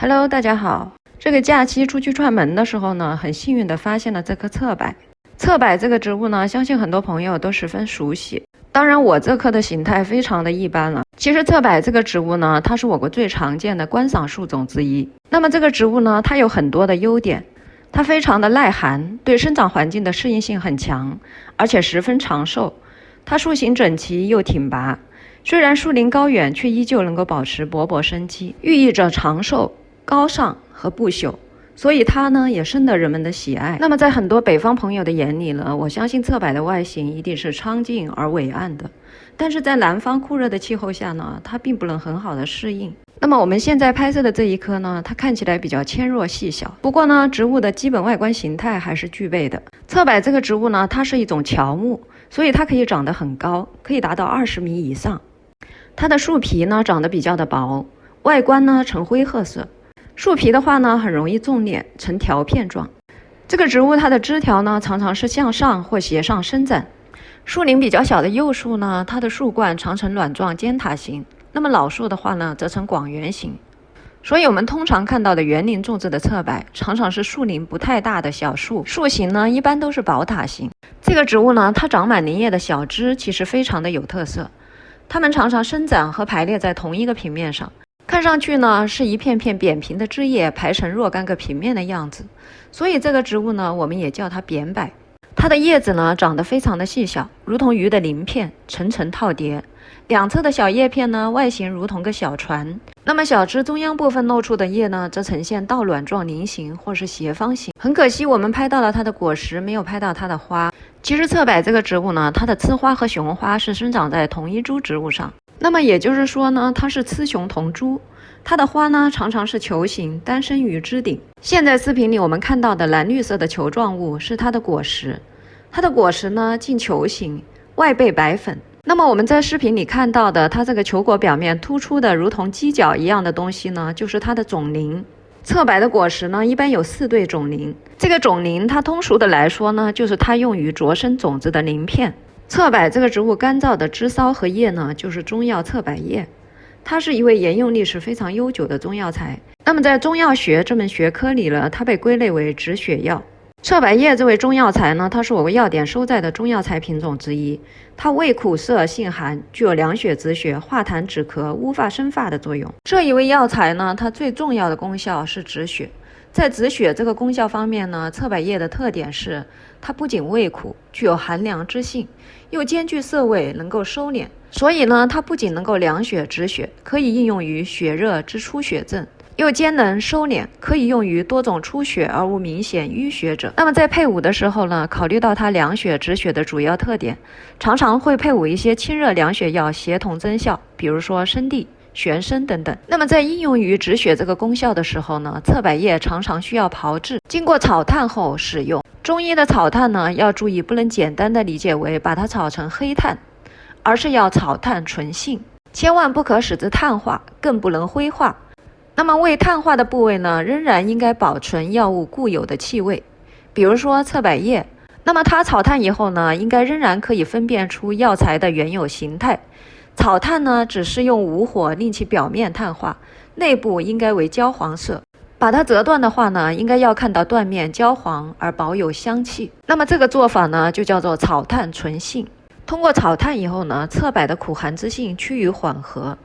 Hello，大家好。这个假期出去串门的时候呢，很幸运地发现了这棵侧柏。侧柏这个植物呢，相信很多朋友都十分熟悉。当然，我这棵的形态非常的一般了。其实侧柏这个植物呢，它是我国最常见的观赏树种之一。那么这个植物呢，它有很多的优点，它非常的耐寒，对生长环境的适应性很强，而且十分长寿。它树形整齐又挺拔，虽然树龄高远，却依旧能够保持勃勃生机，寓意着长寿、高尚和不朽，所以它呢也深得人们的喜爱。那么在很多北方朋友的眼里呢，我相信侧柏的外形一定是苍劲而伟岸的，但是在南方酷热的气候下呢，它并不能很好的适应。那么我们现在拍摄的这一棵呢，它看起来比较纤弱细小，不过呢，植物的基本外观形态还是具备的。侧柏这个植物呢，它是一种乔木，所以它可以长得很高，可以达到20米以上。它的树皮呢长得比较的薄，外观呢呈灰褐色。树皮的话呢，很容易纵裂，呈条片状。这个植物它的枝条呢，常常是向上或斜上伸展。树龄比较小的幼树呢，它的树冠常呈卵状尖塔形；那么老树的话呢，则呈广圆形。所以我们通常看到的园林种植的侧柏，常常是树龄不太大的小树，树形呢一般都是宝塔形。这个植物呢，它长满林叶的小枝其实非常的有特色，它们常常生长和排列在同一个平面上。看上去呢，是一片片扁平的枝叶排成若干个平面的样子，所以这个植物呢，我们也叫它扁柏。它的叶子呢，长得非常的细小，如同鱼的鳞片，层层套叠。两侧的小叶片呢，外形如同个小船。那么小枝中央部分露出的叶呢，则呈现倒卵状菱形或是斜方形。很可惜，我们拍到了它的果实，没有拍到它的花。其实侧柏这个植物呢，它的雌花和雄花是生长在同一株植物上。那么也就是说呢，它是雌雄同株，它的花呢常常是球形，单生于枝顶。现在视频里我们看到的蓝绿色的球状物是它的果实，它的果实呢近球形，外背白粉。那么我们在视频里看到的，它这个球果表面突出的如同犄角一样的东西呢，就是它的种鳞。侧柏的果实呢，一般有4对种鳞。这个种鳞，它通俗的来说呢，就是它用于着生种子的鳞片。侧柏这个植物干燥的枝梢和叶呢，就是中药侧柏叶，它是一味沿用历史非常悠久的中药材。那么在中药学这门学科里呢，它被归类为止血药。侧柏叶这位中药材呢，它是我国药典收载的中药材品种之一，它味苦涩性寒，具有凉血止血、化痰止咳、乌发生发的作用。这一味药材呢，它最重要的功效是止血。在止血这个功效方面呢，侧柏叶的特点是它不仅味苦，具有寒凉之性，又兼具涩味，能够收敛。所以呢，它不仅能够凉血止血，可以应用于血热之出血症，又兼能收敛，可以用于多种出血而无明显淤血者。那么在配伍的时候呢，考虑到它凉血止血的主要特点，常常会配伍一些清热凉血药协同增效，比如说生地、玄参等等。那么在应用于止血这个功效的时候呢，侧柏叶常常需要炮制，经过炒炭后使用。中医的炒炭呢，要注意不能简单的理解为把它炒成黑炭，而是要炒炭纯性，千万不可使之碳化，更不能灰化。那么未碳化的部位呢，仍然应该保存药物固有的气味，比如说侧柏叶。那么它炒炭以后呢，应该仍然可以分辨出药材的原有形态。炒炭呢，只是用无火令其表面碳化，内部应该为焦黄色。把它折断的话呢，应该要看到断面焦黄而保有香气。那么这个做法呢，就叫做炒炭纯性。通过炒炭以后呢，侧柏的苦寒之性趋于缓和，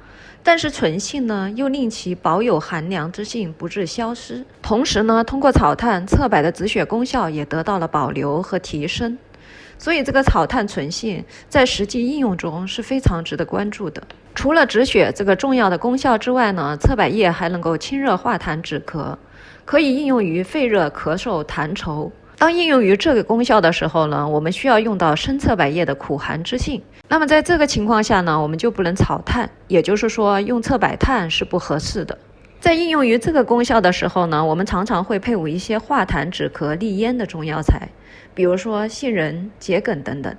但是纯性呢，又令其保有寒凉之性，不致消失。同时呢，通过炒炭，侧柏的止血功效也得到了保留和提升。所以这个炒炭纯性在实际应用中是非常值得关注的。除了止血这个重要的功效之外呢，侧柏叶还能够清热化痰止咳，可以应用于肺热咳嗽痰稠。当应用于这个功效的时候呢，我们需要用到生侧柏叶的苦寒之性。那么在这个情况下呢，我们就不能炒炭，也就是说用侧柏炭是不合适的。在应用于这个功效的时候呢，我们常常会配伍一些化痰止咳利咽的中药材，比如说杏仁、桔梗等等。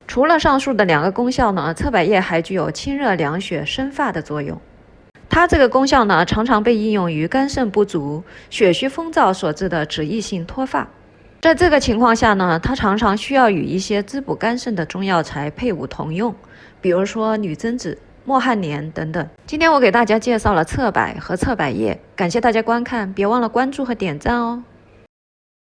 除了上述的2个功效呢，侧柏叶还具有清热凉血生发的作用。它这个功效呢，常常被应用于肝肾不足、血虚风燥所致的脂溢性脱发。在这个情况下呢，它常常需要与一些滋补肝肾的中药材配伍同用，比如说女贞子、墨旱莲等等。今天我给大家介绍了侧柏和侧柏叶，感谢大家观看，别忘了关注和点赞哦。